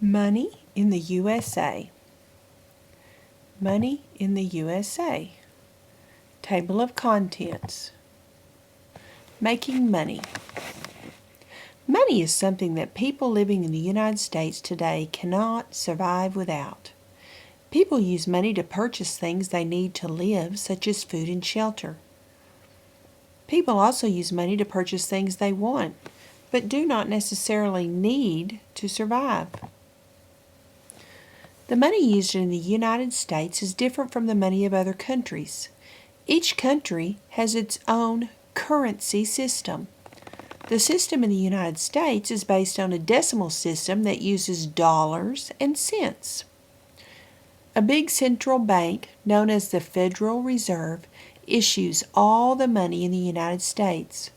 Money in the USA. Money in the USA. Table of contents. Making money. Money is something that people living in the United States today cannot survive without. People use money to purchase things they need to live, such as food and shelter. People also use money to purchase things they want, but do not necessarily need to survive. The money used in the United States is different from the money of other countries. Each country has its own currency system. The system in the United States is based on a decimal system that uses dollars and cents. A big central bank, known as the Federal Reserve, issues all the money in the United States.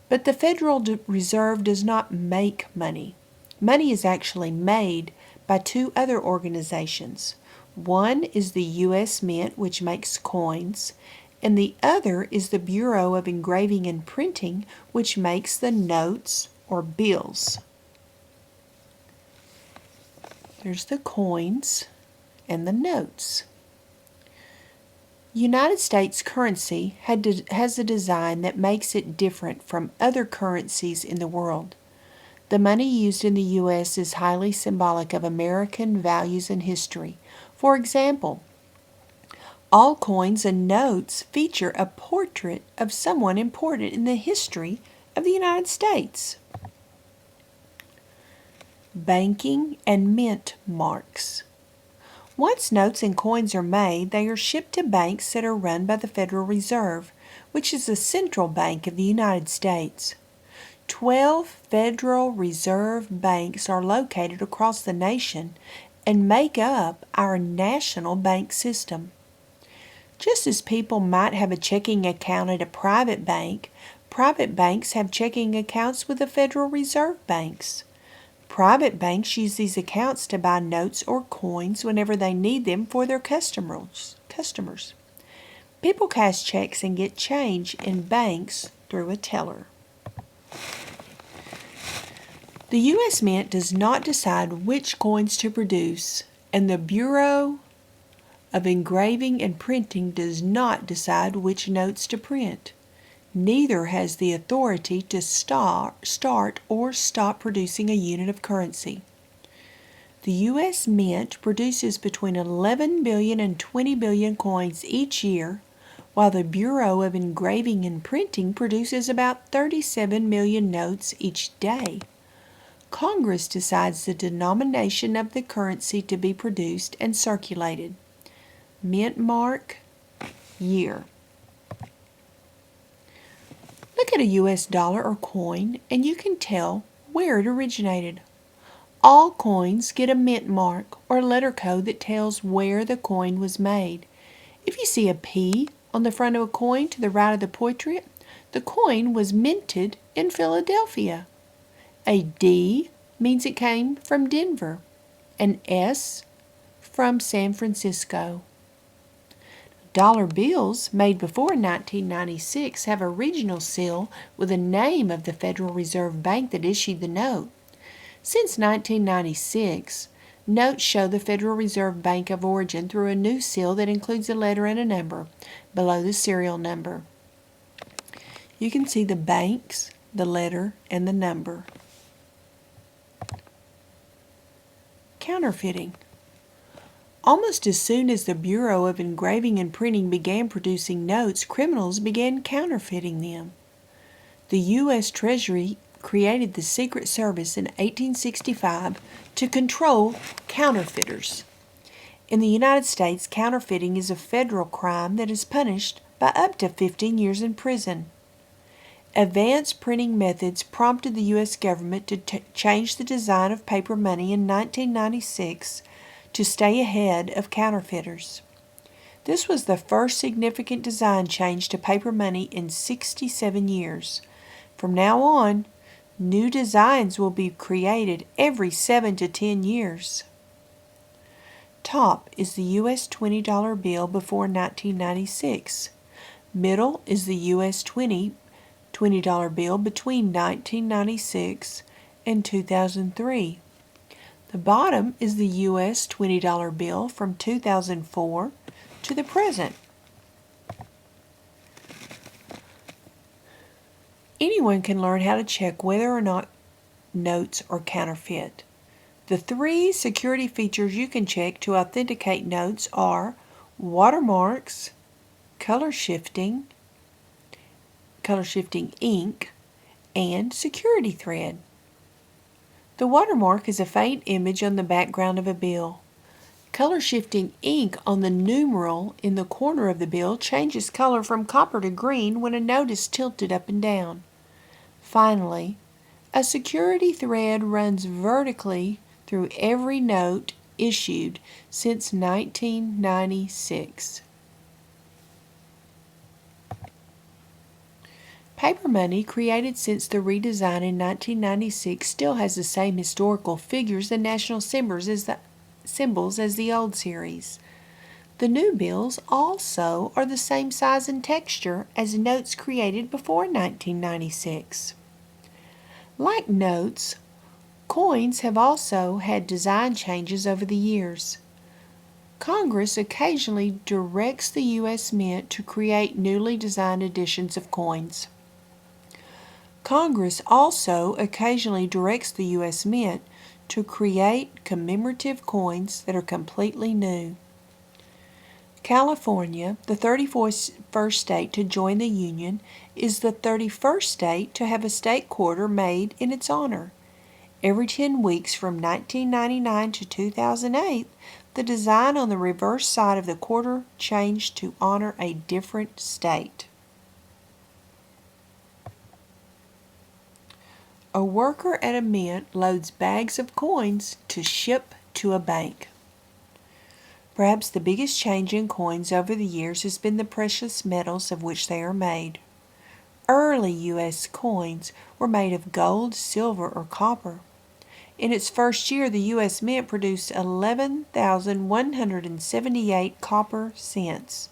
But the Federal Reserve does not make money. Money is actually made by two other organizations. One is the U.S. Mint, which makes coins, and the other is the Bureau of Engraving and Printing, which makes the notes or bills. There's the coins and the notes. United States currency has a design that makes it different from other currencies in the world. The money used in the U.S. is highly symbolic of American values and history. For example, all coins and notes feature a portrait of someone important in the history of the United States. Banking and mint marks. Once notes and coins are made, they are shipped to banks that are run by the Federal Reserve, which is the central bank of the United States. 12 Federal Reserve banks are located across the nation and make up our national bank system. Just as people might have a checking account at a private banks have checking accounts with the Federal Reserve banks. Private banks use these accounts to buy notes or coins whenever they need them for their customers. People cash checks and get change in banks through a teller. The U.S. Mint does not decide which coins to produce, and the Bureau of Engraving and Printing does not decide which notes to print. Neither has the authority to start or stop producing a unit of currency. The U.S. Mint produces between 11 billion and 20 billion coins each year, while the Bureau of Engraving and Printing produces about 37 million notes each day. Congress decides the denomination of the currency to be produced and circulated. Mint mark, year. Look at a U.S. dollar or coin and you can tell where it originated. All coins get a mint mark or letter code that tells where the coin was made. If you see a P on the front of a coin to the right of the portrait, the coin was minted in Philadelphia. A D means it came from Denver. An S from San Francisco. Dollar bills made before 1996 have a regional seal with the name of the Federal Reserve Bank that issued the note. Since 1996, notes show the Federal Reserve Bank of origin through a new seal that includes a letter and a number below the serial number. You can see the banks, the letter, and the number. Counterfeiting. Almost as soon as the Bureau of Engraving and Printing began producing notes, criminals began counterfeiting them. The U.S. Treasury created the Secret Service in 1865 to control counterfeiters. In the United States, counterfeiting is a federal crime that is punished by up to 15 years in prison. Advanced printing methods prompted the U.S. government to change the design of paper money in 1996 to stay ahead of counterfeiters. This was the first significant design change to paper money in 67 years. From now on, new designs will be created every 7 to 10 years. Top is the U.S. $20 bill before 1996. Middle is the U.S. $20 bill between 1996 and 2003. The bottom is the U.S. $20 bill from 2004 to the present. Anyone can learn how to check whether or not notes are counterfeit. The 3 security features you can check to authenticate notes are watermarks, color shifting ink, and security thread. The watermark is a faint image on the background of a bill. Color shifting ink on the numeral in the corner of the bill changes color from copper to green when a note is tilted up and down. Finally, a security thread runs vertically through every note issued since 1996. Paper money created since the redesign in 1996 still has the same historical figures and national symbols as the old series. The new bills also are the same size and texture as notes created before 1996. Like notes, coins have also had design changes over the years. Congress occasionally directs the U.S. Mint to create newly designed editions of coins. Congress also occasionally directs the U.S. Mint to create commemorative coins that are completely new. California, the 31st state to join the Union, is the 31st state to have a state quarter made in its honor. Every 10 weeks from 1999 to 2008, the design on the reverse side of the quarter changed to honor a different state. A worker at a mint loads bags of coins to ship to a bank. Perhaps the biggest change in coins over the years has been the precious metals of which they are made. Early U.S. coins were made of gold, silver, or copper. In its first year, the U.S. Mint produced 11,178 copper cents.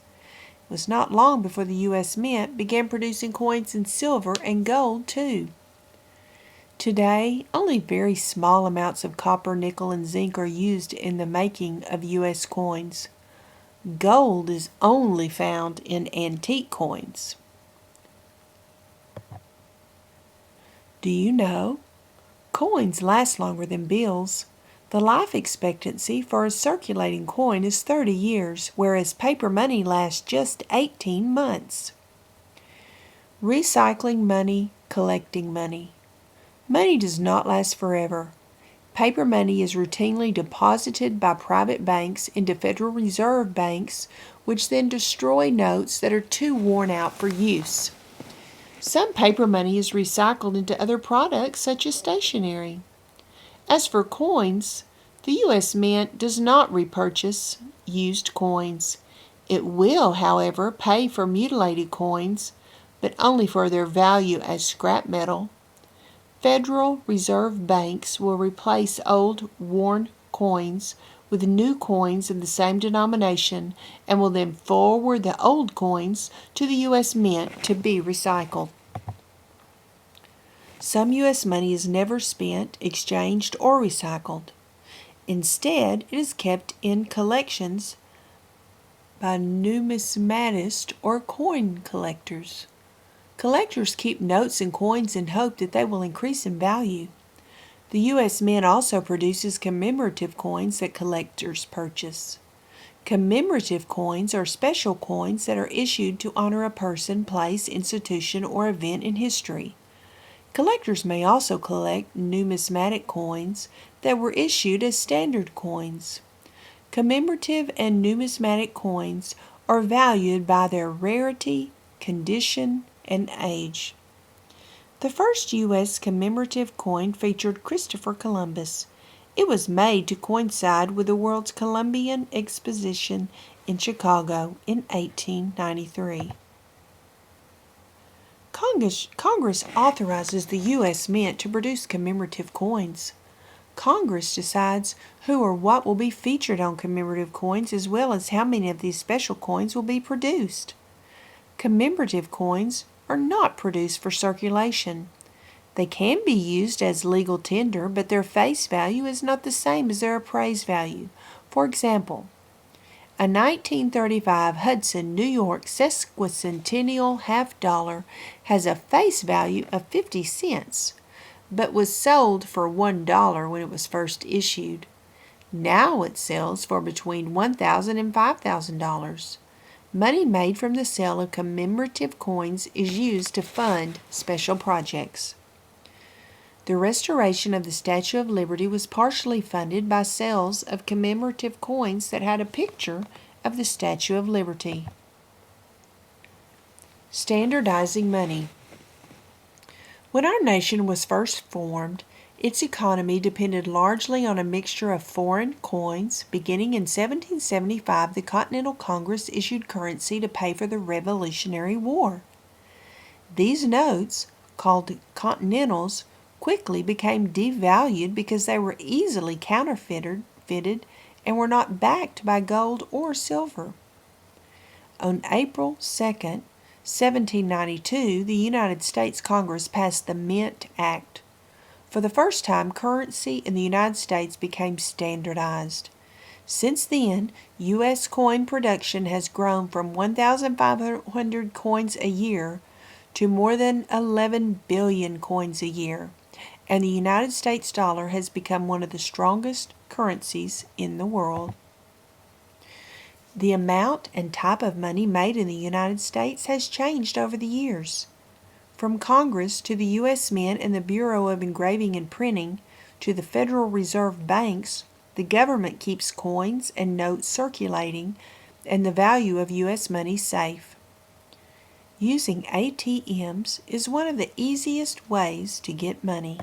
It was not long before the U.S. Mint began producing coins in silver and gold, too. Today, only very small amounts of copper, nickel, and zinc are used in the making of U.S. coins. Gold is only found in antique coins. Do you know? Coins last longer than bills. The life expectancy for a circulating coin is 30 years, whereas paper money lasts just 18 months. Recycling money, collecting money. Money does not last forever. Paper money is routinely deposited by private banks into Federal Reserve banks, which then destroy notes that are too worn out for use. Some paper money is recycled into other products, such as stationery. As for coins, the U.S. Mint does not repurchase used coins. It will, however, pay for mutilated coins, but only for their value as scrap metal. Federal Reserve banks will replace old, worn coins with new coins of the same denomination and will then forward the old coins to the U.S. Mint to be recycled. Some U.S. money is never spent, exchanged, or recycled. Instead, it is kept in collections by numismatists or coin collectors. Collectors keep notes and coins in hope that they will increase in value. The U.S. Mint also produces commemorative coins that collectors purchase. Commemorative coins are special coins that are issued to honor a person, place, institution, or event in history. Collectors may also collect numismatic coins that were issued as standard coins. Commemorative and numismatic coins are valued by their rarity, condition, and age. The first U.S. commemorative coin featured Christopher Columbus. It was made to coincide with the World's Columbian Exposition in Chicago in 1893. Congress authorizes the U.S. Mint to produce commemorative coins. Congress decides who or what will be featured on commemorative coins as well as how many of these special coins will be produced. Commemorative coins are not produced for circulation. They can be used as legal tender, but their face value is not the same as their appraised value. For example, a 1935 Hudson, New York sesquicentennial half dollar has a face value of 50 cents, but was sold for $1 when it was first issued. Now it sells for between $1,000 and $5,000. Money made from the sale of commemorative coins is used to fund special projects. The restoration of the Statue of Liberty was partially funded by sales of commemorative coins that had a picture of the Statue of Liberty. Standardizing money. When our nation was first formed, its economy depended largely on a mixture of foreign coins. Beginning in 1775, the Continental Congress issued currency to pay for the Revolutionary War. These notes, called Continentals, quickly became devalued because they were easily counterfeited and were not backed by gold or silver. On April 2, 1792, the United States Congress passed the Mint Act. For the first time, currency in the United States became standardized. Since then, U.S. coin production has grown from 1,500 coins a year to more than 11 billion coins a year, and the United States dollar has become one of the strongest currencies in the world. The amount and type of money made in the United States has changed over the years. From Congress to the U.S. Mint and the Bureau of Engraving and Printing to the Federal Reserve banks, the government keeps coins and notes circulating and the value of U.S. money safe. Using ATMs is one of the easiest ways to get money.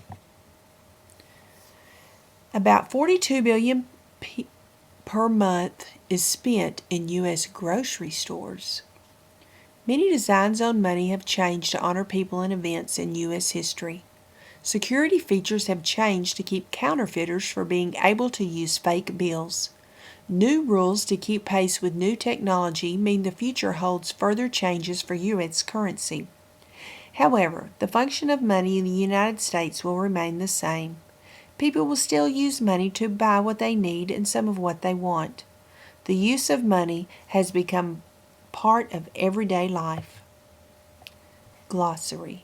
About $42 billion per month is spent in U.S. grocery stores. Many designs on money have changed to honor people and events in U.S. history. Security features have changed to keep counterfeiters from being able to use fake bills. New rules to keep pace with new technology mean the future holds further changes for U.S. currency. However, the function of money in the United States will remain the same. People will still use money to buy what they need and some of what they want. The use of money has become part of everyday life. Glossary.